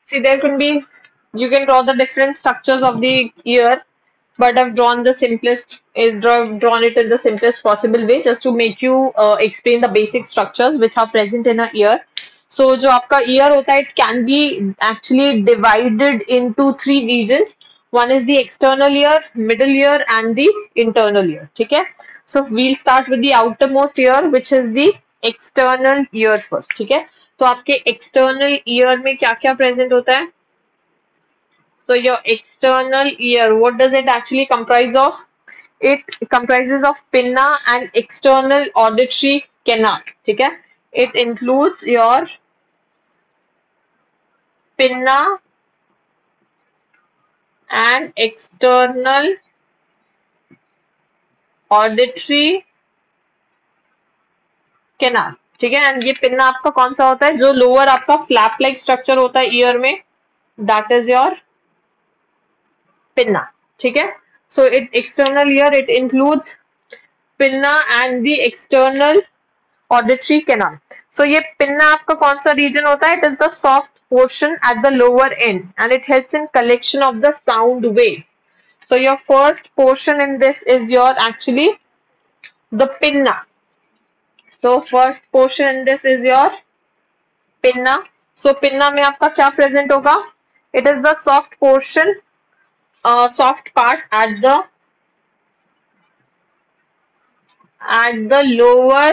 See, there can be, you can draw the different structures of the ear, but I've drawn the simplest, drawn it in the simplest possible way just to make you explain the basic structures which are present in a ear. So, जो आपका ear होता है, it can be actually divided into three regions. One is the external ear, middle ear, and the internal ear. ठीक है? So, we'll start with the outermost ear, which is the external ear first. ठीक है? तो आपके external ear में क्या क्या present होता है? So your external ear, what does it actually comprise of? It comprises of pinna and external auditory canal. ठीक है? It includes your pinna and external auditory canal. ठीक है? एंड ये पिन्ना आपका कौन सा होता है? जो लोअर आपका फ्लैप लाइक स्ट्रक्चर होता है ईयर में, दैट इज योर पिन्ना. ठीक है? So it external ear, it includes pinna and the external auditory canal. So ये pinna आपका कौन सा region होता है? It is the soft portion at the lower end and it helps in collection of the sound waves. So your first portion in this is your actually the pinna. So first portion in this is your pinna. So pinna में आपका क्या present होगा? It is the soft portion, soft part at the lower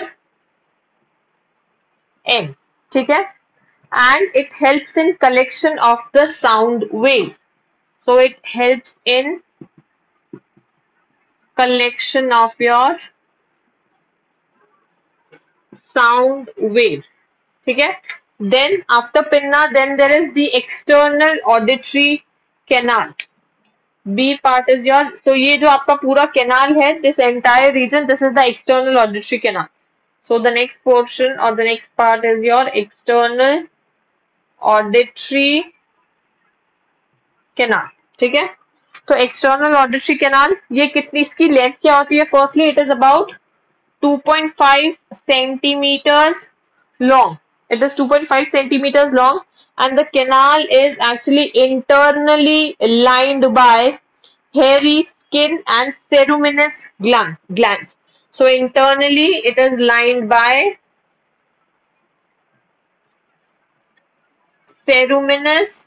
end. ठीक है? And it helps in collection of the sound waves. So it helps in collection of your sound waves. ठीक है? Then after pinna, then there is the external auditory canal. B part is your, so ये जो आपका पूरा canal है, this entire region, this is the external auditory canal. So the next portion or the next part is your external auditory canal. ठीक है? तो external auditory canal, ये कितनी, इसकी लेंथ क्या होती है? Firstly, it is about 2.5 centimeters long. It is 2.5 centimeters long. And the canal is actually internally lined by hairy skin and ceruminous glands. So internally it is lined by ceruminous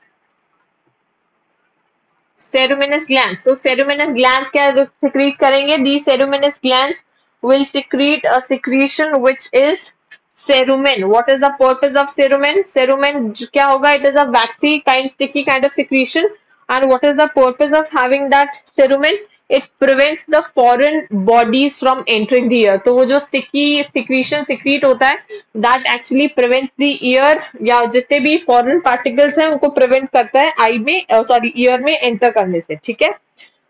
glands. So ceruminous glands क्या secrete करेंगे? These ceruminous glands will secrete a secretion which is cerumen. What is the purpose of cerumen? Cerumen क्या होगा? It is a waxy kind, sticky kind of secretion. And what is the purpose of having that cerumen? It prevents the foreign bodies from entering the ear. तो वो जो sticky secretion secrete होता है, that actually prevents the ear, या जितने भी foreign particles हैं उनको prevent करता है eye में, ear में enter करने से. ठीक है?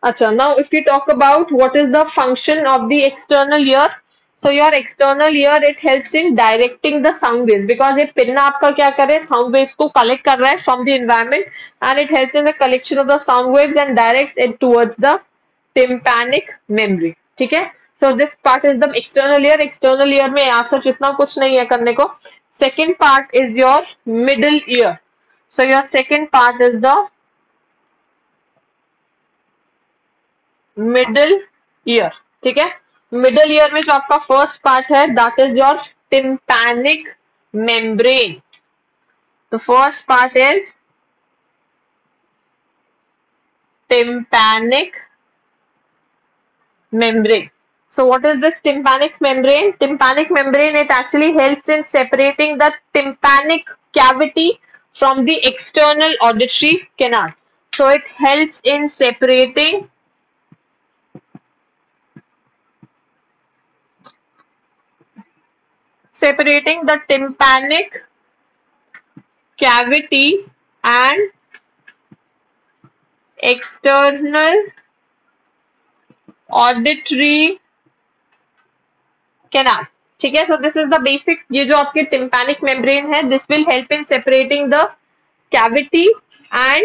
अच्छा, now if you talk about what is the function of the external ear, so your external ear, it helps in directing the sound waves, because ये पिन्ना आपका क्या कर रहा है? Sound waves को collect कर रहा है from the environment, and it helps in the collection of the sound waves and directs it towards the tympanic membrane. ठीक है? So this part is the external ear. External ear में यहाँ से इतना कुछ नहीं है करने को. Second part is your middle ear. So your second part is the middle ear. ठीक है? मिडल ईयर में जो आपका फर्स्ट पार्ट है, that is your tympanic membrane. The first part is tympanic membrane. So what is this tympanic membrane? Tympanic membrane, it actually helps in separating the tympanic cavity from the external auditory canal. So it helps in separating the tympanic cavity and external auditory canal. ठीक है? So this is the basic, ये जो आपके tympanic membrane है, this will help in separating the cavity and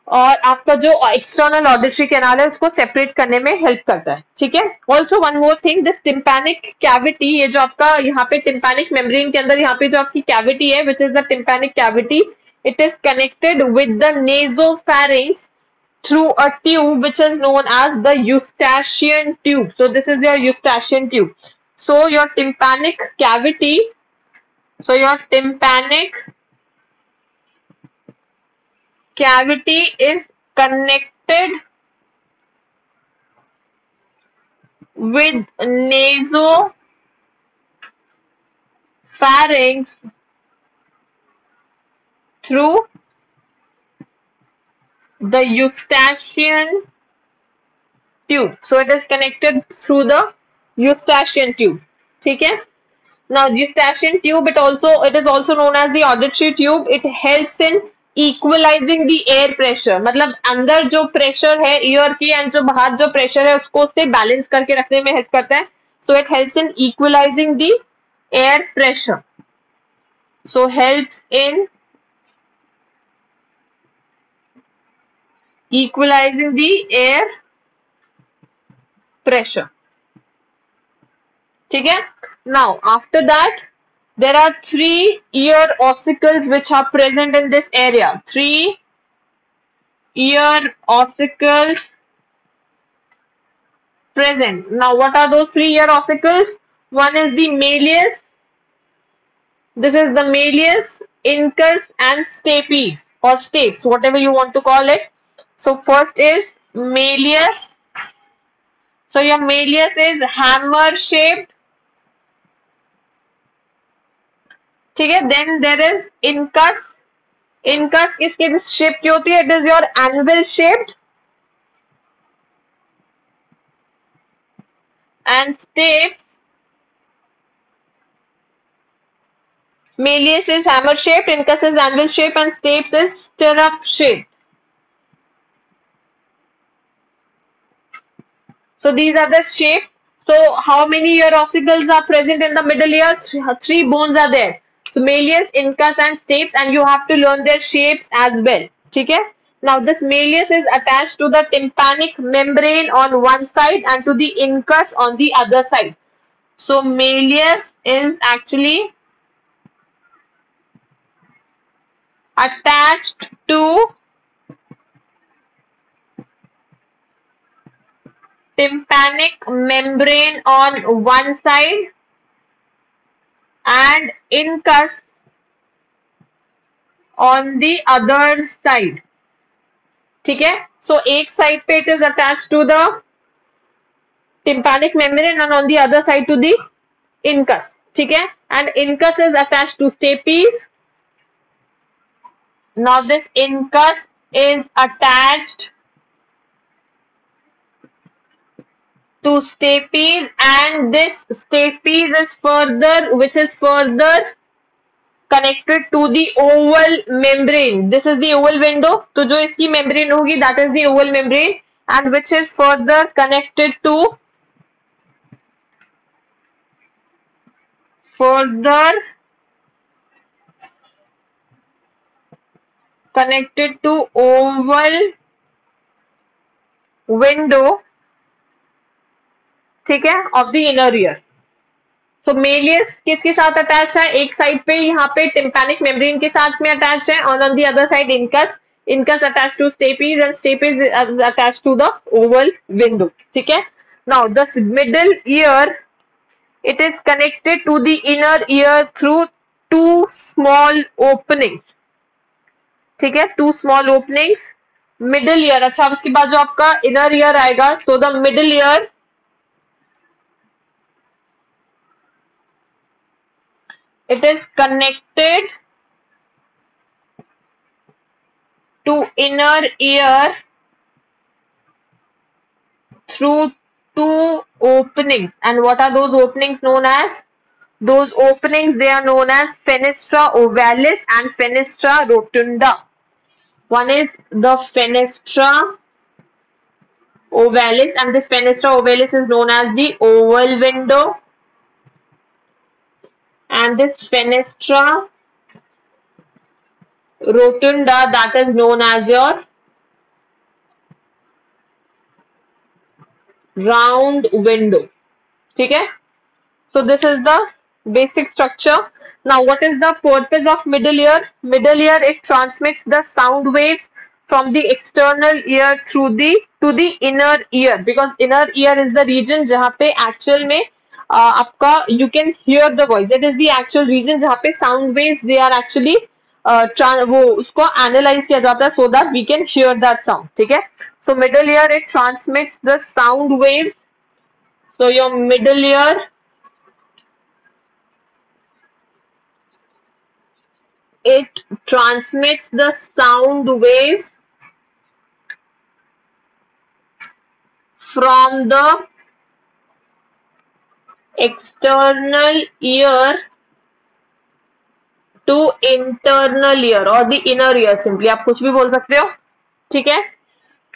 और आपका जो external auditory canal है उसको सेपरेट करने में हेल्प करता है. ठीक है? Also one more thing, this tympanic cavity, ये जो आपका यहाँ पे टिम्पैनिक मेम्ब्रेन के अंदर यहाँ पे जो आपकी कैविटी है, which is the tympanic cavity, It is connected with the nasopharynx through a tube which is known as the Eustachian tube. So this is your Eustachian tube. So your tympanic cavity, is connected with nasopharynx through the Eustachian tube. So it is connected through the Eustachian tube. Okay? Now Eustachian tube, it is also known as the auditory tube. It helps in equalizing the air pressure. मतलब अंदर जो pressure है ear की and जो बाहर जो pressure है उसको उससे balance करके रखने में help करता है. So it helps in equalizing the air pressure. So helps in equalizing the air pressure. ठीक है? Now after that there are 3 ear ossicles which are present in this area. 3 ear ossicles present. Now what are those 3 ear ossicles? One is the malleus. This is the malleus, incus and stapes or stapes, whatever you want to call it. So first is malleus. So your malleus is hammer shaped. ठीक है? Then there is incus. Incus किसके shape की होती है? It is your anvil shaped. And stapes, malleus is hammer shaped, incus is anvil shaped, and stapes is stirrup shaped. So these are the shapes. So how many ear ossicles are present in the middle ear? 3 bones are there. So malleus, incus and stapes, and you have to learn their shapes as well. Okay? Now this malleus is attached to the tympanic membrane on one side and to the incus on the other side. So malleus is actually attached to tympanic membrane on one side and incus on the other side. ठीक है? So एक side पे it is attached to the tympanic membrane and on the other side to the incus. ठीक है? And incus is attached to stapes. Now this incus is attached to stapes, and this stapes is further connected to the oval membrane. This is the oval window. तो जो इसकी membrane होगी, that is the oval membrane, and which is further connected to oval window, ठीक है, of the inner ear. So malleus किसके साथ attach है? एक साइड पे यहाँ पे tympanic membrane के साथ में अटैच है, और on the other side incus attached to stapes, and stapes is attached to the oval window. ठीक है? Now the middle ear, it is connected to the inner ear through 2 small openings. ठीक है? 2 small openings. Middle ear, अच्छा, उसके बाद जो आपका inner ear आएगा, so the middle ear it is connected to inner ear through 2 openings. And what are those openings known as? Those openings, they are known as fenestra ovalis and fenestra rotunda. One is the fenestra ovalis, and this fenestra ovalis is known as the oval window, and this fenestra rotunda, that is known as your round window. ठीक है? So this is the basic structure. Now, what is the purpose of middle ear? Middle ear, it transmits the sound waves from the external ear through the to the inner ear, because inner ear is the region जहाँ पे actual में आपका you can hear the voice. It is the actual region जहाँ पे sound waves they are actually वो उसको analyze किया जाता है so that we can hear that sound. ठीक है? So middle ear it transmits the sound waves. So your middle ear it transmits the sound waves from the external ear to internal ear or the inner ear simply आप कुछ भी बोल सकते हो ठीक है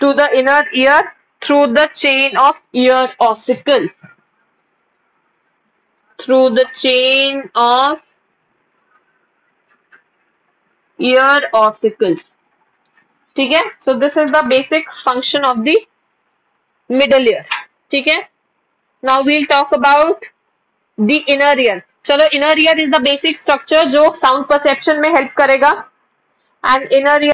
to the inner ear through the chain of ear ossicles through the chain of ear ossicles ठीक है so this is the basic function of the middle ear ठीक है now we'll talk about the inner ear चलो inner ear is the basic structure जो sound perception में help करेगा and inner ear